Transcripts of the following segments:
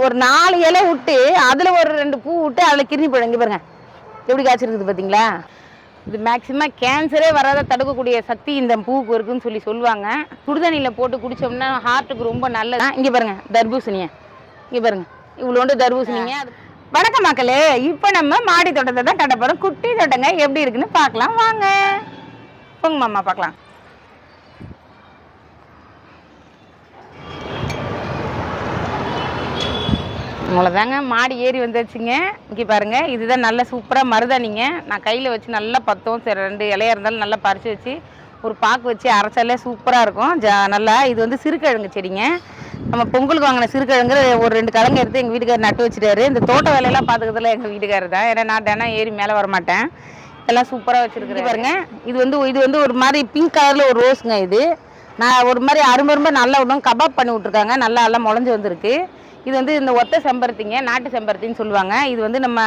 ஒரு 4 இலை விட்டு அதில் ஒரு 2 பூ விட்டு அதில் கிருமி பழம் இங்கே பாருங்க எப்படி காய்ச்சிருக்குது பார்த்தீங்களா. இது மேக்சிமம் கேன்சரே வராத தடுக்கக்கூடிய சக்தி இந்த பூவுக்கு இருக்குன்னு சொல்லுவாங்க. சுடுதண்ணியில் போட்டு குடித்தோம்னா ஹார்ட்டுக்கு ரொம்ப நல்லது. இங்கே பாருங்க தர்பூசணியை, இங்கே பாருங்க இவ்வளோண்டு தர்பூசணிங்க. வணக்கம் மக்களே, இப்போ நம்ம மாடி தோட்டத்தை தான் கட்ட போகிறோம். குட்டி தோட்டங்க எப்படி இருக்குன்னு பார்க்கலாம் வாங்க. போங்க மாமா பார்க்கலாம். அவ்வளோதாங்க, மாடி ஏறி வந்துச்சுங்க. இங்கே பாருங்கள், இதுதான் நல்ல சூப்பராக மருதாணிங்க. நான் கையில் வச்சு நல்லா பத்தோம். சரி 2 இலையாக இருந்தாலும் நல்லா பறித்து வச்சு ஒரு பாக்கு வச்சு அரைச்சாலே சூப்பராக இருக்கும். நல்லா இது வந்து சிறுகிழங்கு செடிங்க. நம்ம பொங்கலுக்கு வாங்கின சிறுகிழங்கு ஒரு 2 கிழங்கு எடுத்து எங்கள் வீட்டுக்காரர் நட்டு வச்சுட்டாரு. இந்த தோட்ட வேலையெல்லாம் பார்த்துக்கிறதுல எங்கள் வீட்டுக்காரர் தான். ஏன்னா நான் தினம் ஏறி மேலே வரமாட்டேன். எல்லாம் சூப்பராக வச்சுருக்குறேன் பாருங்க. இது வந்து ஒரு மாதிரி பிங்க் கலரில் ஒரு ரோஸுங்க. இது நான் ஒரு மாதிரி அரும்பரும்ப நல்லா விடும் கபாப் பண்ணி விட்ருக்காங்க. நல்லா எல்லாம் முளைஞ்சி வந்திருக்கு. இது வந்து இந்த ஒத்த செம்பருத்திங்க, நாட்டு செம்பருத்தின்னு சொல்லுவாங்க. இது வந்து நம்ம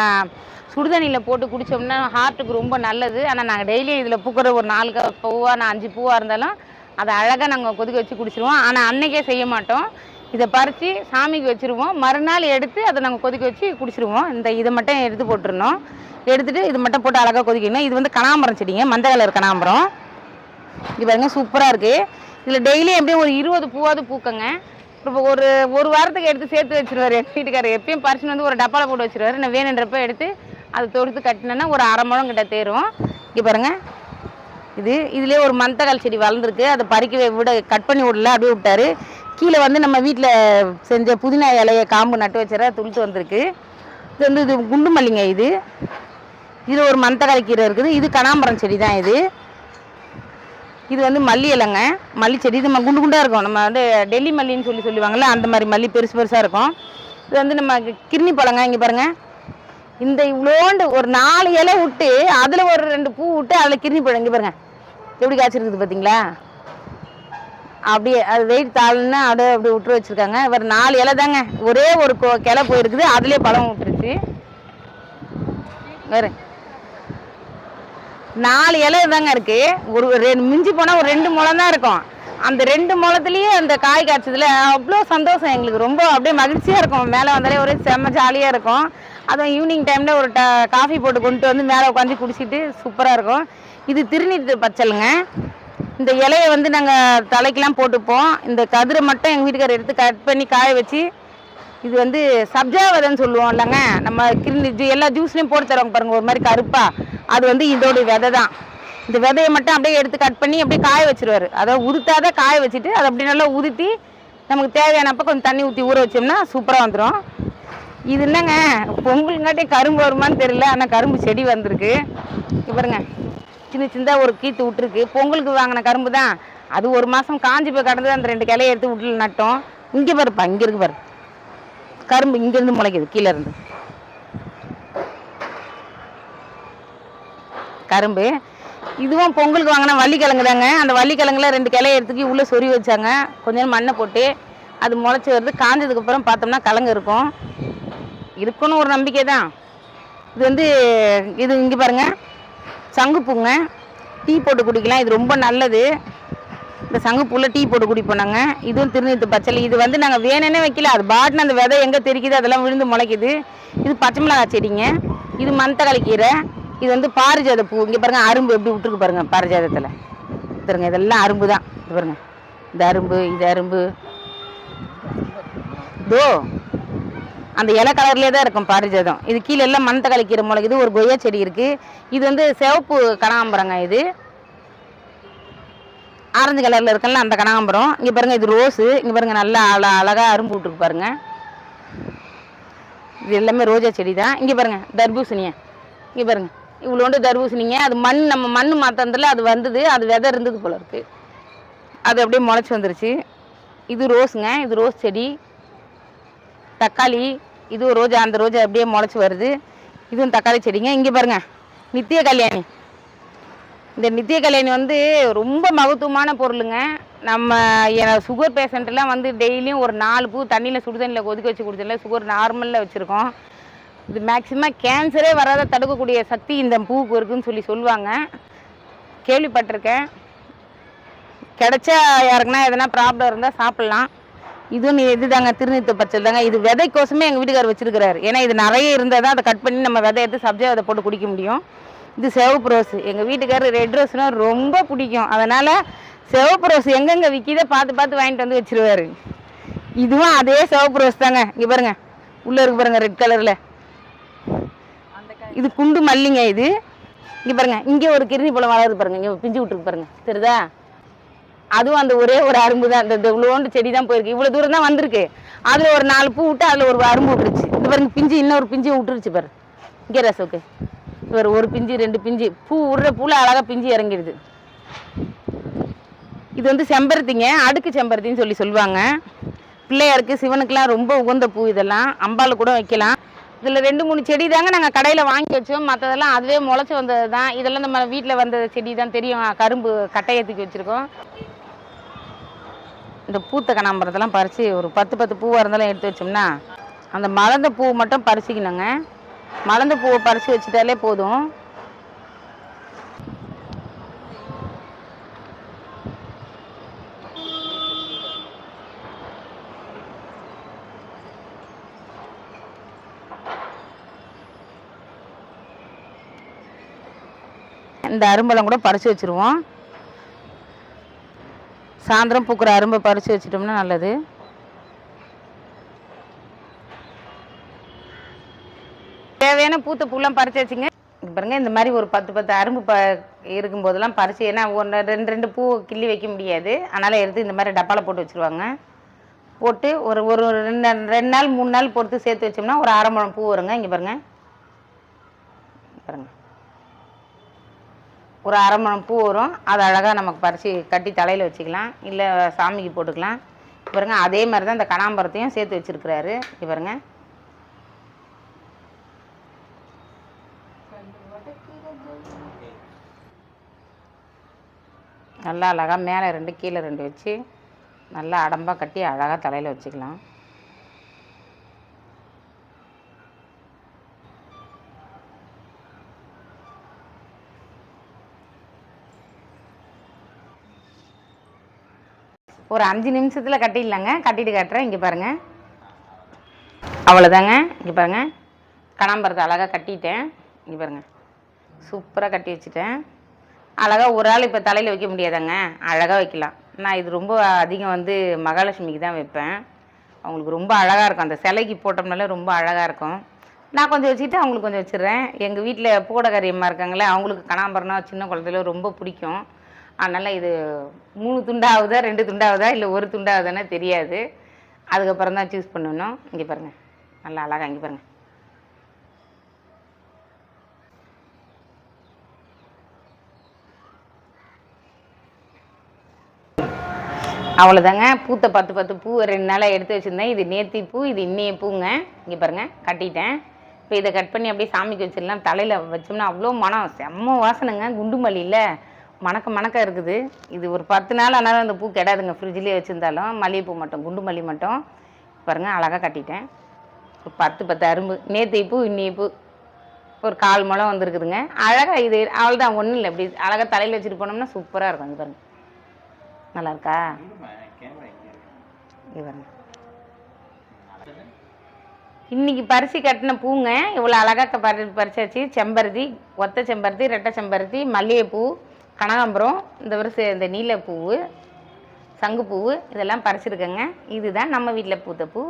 சுடுதண்ணியில் போட்டு குடித்தோம்னா ஹார்ட்டுக்கு ரொம்ப நல்லது. ஆனால் நாங்கள் டெய்லியும் இதில் பூக்கிற ஒரு 4 பூவாக 5 பூவாக இருந்தாலும் அதை அழகாக நாங்கள் கொதிக்க வச்சு குடிச்சிடுவோம். ஆனால் அன்னைக்கே செய்ய மாட்டோம். இதை பறித்து சாமிக்கு வச்சுருவோம். மறுநாள் எடுத்து அதை நாங்கள் கொதிக்க வச்சு குடிச்சிடுவோம். இதை மட்டும் எடுத்து போட்டுருணும். எடுத்துகிட்டு இது மட்டும் போட்டு அழகாக கொதிக்கணும். இது வந்து கனகாம்பரம் செடிங்க, மஞ்சள் கலர் கனகாம்பரம். இது பாருங்க சூப்பராக இருக்குது. இதில் டெய்லியும் எப்படியும் ஒரு 20 பூவாவது பூக்கங்க. இப்போ ஒரு வாரத்துக்கு எடுத்து சேர்த்து வச்சுருவார் எங்கள் வீட்டுக்காரர். எப்பயும் பறிச்சுன்னு வந்து ஒரு டப்பாவில் போட்டு வச்சுருவார். நான் வேணுன்றப்ப எடுத்து அதை தொடுத்து கட்டினேன்னா ஒரு அரை முழம் கிட்ட தேரும். இங்கே பாருங்கள், இதுலேயே ஒரு மந்தகால் செடி வளர்ந்துருக்கு. அதை பறிக்க கட் பண்ணி விடல, அப்படியே விட்டார். கீழே வந்து நம்ம வீட்டில் செஞ்ச புதினா இலையை காம்பு நட்டு வச்சுற துளுத்து வந்திருக்கு. இது குண்டு மல்லிங்க. இதில் ஒரு மந்தகால் கீரை இருக்குது. இது கனகாம்பரம் செடி தான். இது வந்து மல்லி இலைங்க, மல்லி செடி. இது குண்டு குண்டாக இருக்கும். நம்ம வந்து டெல்லி மல்லின்னு சொல்லுவாங்கள்ல, அந்த மாதிரி மல்லி பெருசு பெருசாக இருக்கும். இது வந்து நம்ம கிர்னி பழங்க. இங்கே பாருங்கள், இந்த இவ்வளோண்டு ஒரு 4 இலை விட்டு அதில் ஒரு 2 பூ விட்டு அதில் கிர்னி பழம் இங்கே பாருங்கள் எப்படி காய்ச்சிருக்குது பார்த்தீங்களா. அப்படியே அது வெயிட் தாழ்னா அப்படியே விட்டு வச்சுருக்காங்க. ஒரு 4 இலை தாங்க, ஒரே ஒரு கிளை போயிருக்குது. அதுலேயே பழம் விட்டுருச்சு. வேறு 4 இலை தாங்க இருக்குது. மிஞ்சி போனால் ஒரு 2 முழம் தான் இருக்கும். அந்த 2 முழத்துலேயே அந்த காய் காய்ச்சதில் அவ்வளோ சந்தோஷம் எங்களுக்கு. ரொம்ப அப்படியே மகிழ்ச்சியாக இருக்கும். மேலே வந்தாலே ஒரே செம்ம ஜாலியாக இருக்கும். அதுவும் ஈவினிங் டைமில் ஒரு காஃபி போட்டு கொண்டு வந்து மேலே உட்காந்து குடிச்சிட்டு சூப்பராக இருக்கும். இது திருநீட்டு பச்சலுங்க. இந்த இலையை வந்து நாங்கள் தலைக்கெலாம் போட்டுப்போம். இந்த கதிரை மட்டும் எங்கள் வீட்டுக்காரர் எடுத்து கட் பண்ணி காய வச்சு, இது வந்து சப்ஜா விதைன்னு சொல்லுவோம் இல்லைங்க, நம்ம எல்லா ஜூஸ்லேயும் போட்டு தருவாங்க பாருங்கள் ஒரு மாதிரி கருப்பாக. அது வந்து இதோடைய விதை தான். இந்த விதையை மட்டும் அப்படியே எடுத்து கட் பண்ணி அப்படியே காய வச்சுருவார். அதை உதுத்தாத காய வச்சுட்டு அதை அப்படி நல்லா உதுத்தி நமக்கு தேவையானப்போ கொஞ்சம் தண்ணி ஊற்றி ஊற வச்சோம்னா சூப்பராக வந்துடும். இது என்னங்க பொங்கலுங்காட்டி கரும்பு வருமானு தெரியல, ஆனால் கரும்பு செடி வந்திருக்கு. பாருங்க சின்ன சின்னதாக ஒரு கீத்து விட்டுருக்கு. பொங்கலுக்கு வாங்கின கரும்பு தான். அது ஒரு மாதம் காஞ்சி போய் கடந்து அந்த 2 கிளையை எடுத்து விட்டுல நட்டோம். இங்கே பாருப்பா, இங்கே இருக்கு பாரு கரும்பு, இங்கேருந்து முளைக்குது கீழே இருந்து கரும்பு. இதுவும் பொங்கலுக்கு வாங்கினா வள்ளிக்கிழங்கு தாங்க. அந்த வள்ளிக்கிழங்குல 2 கிளையை எடுத்துக்கி உள்ளே சொறி வச்சாங்க. கொஞ்சம் மண்ணை போட்டு அது முளைச்சி வருது. காஞ்சதுக்கப்புறம் பார்த்தோம்னா கிழங்கு இருக்குன்னு ஒரு நம்பிக்கை தான். இது இங்கே பாருங்கள் சங்குப்பூங்க. டீ போட்டு குடிக்கலாம். இது ரொம்ப நல்லது. இந்த சங்குப்பூவில் டீ போட்டு குடிப்போம் நாங்கள். இதுவும் திருநீட்டு பச்சளி. இது வந்து நாங்கள் வேணுன்னே வைக்கல, அது பாட்டுன்னு அந்த விதை எங்கே தெரிக்குது அதெல்லாம் விழுந்து முளைக்குது. இது பச்சை மிளகாய் செடிங்க. இது மந்தகால் கீரை. இது வந்து பாரிஜாத பூ. இங்கே பாருங்கள் அரும்பு எப்படி விட்டுருக்கு பாருங்கள். பாரிஜாதத்தில் பாருங்க, இதெல்லாம் அரும்பு தான். இது பாருங்கள், இந்த அரும்பு, இது அரும்பு. அந்த இலை கலர்லேயே தான் இருக்கும் பாரிஜாதம். இது கீழே எல்லாம் மந்தகால் கீரை முளைக்குது. ஒரு கொய்யா செடி இருக்குது. இது வந்து சிவப்பு கனகாம்பரங்க. இது ஆரஞ்சு கலரில் இருக்குல்ல அந்த கனகாம்பரம். இங்கே பாருங்கள், இது ரோஸு. இங்கே பாருங்கள் நல்லா அழகாக அரும்பு விட்டுருக்கு பாருங்கள். இது எல்லாமே ரோஜா செடி தான். இங்கே பாருங்கள் தர்பூசணியை. இங்கே பாருங்கள் இவ்வளோண்டு தர்பூசணிங்க. அது நம்ம மண் மாற்றத்தில் அது வந்தது. அது விதை இருந்தது போல இருக்குது. அது அப்படியே முளைச்சி வந்துருச்சு. இது ரோஸுங்க. இது ரோஸ் செடி. தக்காளி. இதுவும் ரோஜா. அந்த ரோஜா அப்படியே முளைச்சி வருது. இதுவும் தக்காளி செடிங்க. இங்கே பாருங்கள் நித்திய கல்யாணி. இந்த நித்திய கல்யாணி வந்து ரொம்ப மகத்துவமான பொருளுங்க. நம்ம சுகர் பேஷண்ட்டெல்லாம் வந்து டெய்லியும் ஒரு 4 பூ தண்ணியில் சுடுதண்ணியில் கொதிக்க வச்சு குடிச்சல சுகர் நார்மலில் வச்சுருக்கோம். இது மேக்சிமம் கேன்சரே வராத தடுக்கக்கூடிய சக்தி இந்த பூவுக்கு இருக்குன்னு சொல்லுவாங்க. கேள்விப்பட்டிருக்கேன். கிடைச்சா யாருக்குன்னா எதனா ப்ராப்ளம் இருந்தால் சாப்பிட்லாம். இதுவும் இதுதாங்க திருநீத்த பச்சை தாங்க. இது விதைக்கோசமே எங்கள் வீட்டுக்கார் வச்சிருக்கிறாரு. ஏன்னா இது நிறைய இருந்தால் தான் அதை கட் பண்ணி நம்ம விதை எடுத்து சப்ஜா அதை போட்டு குடிக்க முடியும். இது சிவப்பு ரோஸ். எங்கள் வீட்டுக்காரர் ரெட் ரோஸ்னால் ரொம்ப பிடிக்கும். அதனால் சிவப்பு ரோஸ் எங்கெங்கே விற்கிதோ பார்த்து பார்த்து வாங்கிட்டு வந்து வச்சிருவாரு. இதுவும் அதே சிவப்பு ரோஸ் தாங்க. இங்கே பாருங்க, உள்ளே இருக்கு பாருங்க ரெட் கலரில். இது குண்டு மல்லிங்க. இது இங்கே பாருங்க, இங்கே ஒரு கிருணி பழம் வளருது பாருங்க, இங்கே பிஞ்சு விட்டுருக்கு பாருங்க, தெரியுதா? அதுவும் அந்த ஒரே ஒரு அரும்பு தான். இந்த இவ்வளோண்டு செடி தான் போயிருக்கு, இவ்வளோ தூரம் தான் வந்திருக்கு. அதில் ஒரு 4 பூ விட்டு அதில் ஒரு அரும்பு விட்டுருச்சு. இது பாருங்க பிஞ்சு, இன்னொரு பிஞ்சு விட்டுருச்சு பாரு. இங்கே ரசோக்கு ஒரு பிஞ்சு 2 பிஞ்சு பூ விடுற பூவில் அழகாக பிஞ்சு இறங்கிடுது. இது வந்து செம்பருத்திங்க, அடுக்கு செம்பருத்தின்னு சொல்லுவாங்க. பிள்ளையாருக்கு சிவனுக்கெல்லாம் ரொம்ப உகந்த பூ. இதெல்லாம் அம்பாள் கூட வைக்கலாம். இதில் 2-3 செடி தாங்க நாங்கள் கடையில் வாங்கி வச்சோம். மற்றதெல்லாம் அதுவே முளைச்சி வந்தது தான். இதெல்லாம் நம்ம வீட்டில் வந்த செடி தான் தெரியும். கரும்பு கட்டையத்துக்கு வச்சுருக்கோம். இந்த பூத்த கனகாம்பரத்தெல்லாம் பறித்து ஒரு 10 பூவாக இருந்தாலும் எடுத்து வச்சோம்னா அந்த மலர்ந்த பூ மட்டும் பறிச்சிக்கணுங்க. மலர்ந்த பூவை பறித்து வச்சுட்டாலே போதும். இந்த அரும்பெல்லாம் கூட பறித்து வச்சுருவோம். சாயந்தரம் பூக்கிற அரும்பை பறித்து வச்சிட்டோம்னா நல்லது. தேவையான பூத்த பூலாம் பறித்து வச்சுங்க. பாருங்க, இந்த மாதிரி ஒரு 10 அரும்பு இருக்கும்போதெல்லாம் பறித்து, ஏன்னா 2 பூ கிள்ளி வைக்க முடியாது, அதனால் எடுத்து இந்த மாதிரி டப்பாவில் போட்டு வச்சுருவாங்க. போட்டு ஒரு 2 நாள் 3 நாள் பொறுத்து சேர்த்து வச்சோம்னா ஒரு 1/2 முழம் பூ வருங்க. இங்கே பாருங்க பாருங்க, ஒரு 1/2 முழம் பூ வரும். அதை அழகாக நமக்கு பறித்து கட்டி தலையில் வச்சுக்கலாம், இல்லை சாமிக்கு போட்டுக்கலாம். பாருங்க, அதே மாதிரி தான் இந்த கனகாம்பரத்தையும் சேர்த்து வச்சுருக்கிறாரு. இங்கே பாருங்க, நல்லா அழகாக மேலே 2 கீழே 2 வச்சு நல்லா அடம்பாக கட்டி அழகாக தலையில் வச்சுக்கலாம். ஒரு 5 நிமிஷத்தில் கட்டிடலாங்க. கட்டிட்டு காட்டுறேன். இங்கே பாருங்கள், அவ்வளோதாங்க. இங்கே பாருங்கள், கனகாம்பரத்தை அழகாக கட்டிட்டேன். இங்கே பாருங்கள், சூப்பராக கட்டி வச்சுட்டேன். அழகாக ஒரு ஆள் இப்போ தலையில் வைக்க முடியாதாங்க, அழகாக வைக்கலாம். நான் இது ரொம்ப அதிகம் வந்து மகாலட்சுமிக்கு தான் வைப்பேன். அவங்களுக்கு ரொம்ப அழகாக இருக்கும். அந்த சிலைக்கு போட்டோம்னாலே ரொம்ப அழகாக இருக்கும். நான் கொஞ்சம் வச்சுட்டு அவங்களுக்கு கொஞ்சம் வச்சிடுறேன். எங்கள் வீட்டில் பூடகாரியம்மா இருக்காங்களே, அவங்களுக்கு கனகாம்பரம்னா சின்ன குழந்தையில ரொம்ப பிடிக்கும். அதனால் இது 3 துண்டாகுதா 2 துண்டாகுதா இல்லை 1 துண்டாகுதானே தெரியாது. அதுக்கப்புறம் தான் சூஸ் பண்ணணும். இங்கே பாருங்கள், நல்லா அழகாக. இங்கே பாருங்கள், அவ்வளோதாங்க. பூத்த 10 பூ 2 நாளாக எடுத்து வச்சுருந்தேன். இது நேத்தி பூ, இது இன்னைய பூங்க. இங்கே பாருங்கள், கட்டிட்டேன். இப்போ இதை கட் பண்ணி அப்படியே சாமிக்கு வச்சிடலாம். தலையில் வச்சோம்னா அவ்வளோ மனம், செம்ம வாசனைங்க. குண்டு மல்லியில் மணக்க இருக்குது. இது ஒரு 10 நாள் ஆனாலும் அந்த பூ கெடாதுங்க, ஃப்ரிட்ஜ்லேயே வச்சுருந்தாலும். மல்லிகைப்பூ மட்டும், குண்டு மல்லி மட்டும் பாருங்கள் அழகாக கட்டிட்டேன். ஒரு 10 அரும்பு, நேத்தி பூ இன்னைய பூ ஒரு 1/4 முழம் வந்துருக்குதுங்க. அழகாக இது அவ்வளோதான், ஒன்றும் இல்லை. இப்படி அழகாக தலையில் வச்சுட்டு போனோம்னா சூப்பராக இருக்கும். இது பாருங்கள், நல்லா இருக்கா? இன்னைக்கு பறிச்சு கட்டின பூங்க இவ்வளோ அழகாக பறிச்சாச்சு. செம்பருத்தி, ஒத்த செம்பருத்தி, ரெட்டை செம்பருத்தி, மல்லிகைப்பூ, கனகாம்பரம், இந்த வருஷம் இந்த நீலப்பூவு, சங்குப்பூவு, இதெல்லாம் பறிச்சிருக்கேங்க. இதுதான் நம்ம வீட்டில் பூத்த பூ.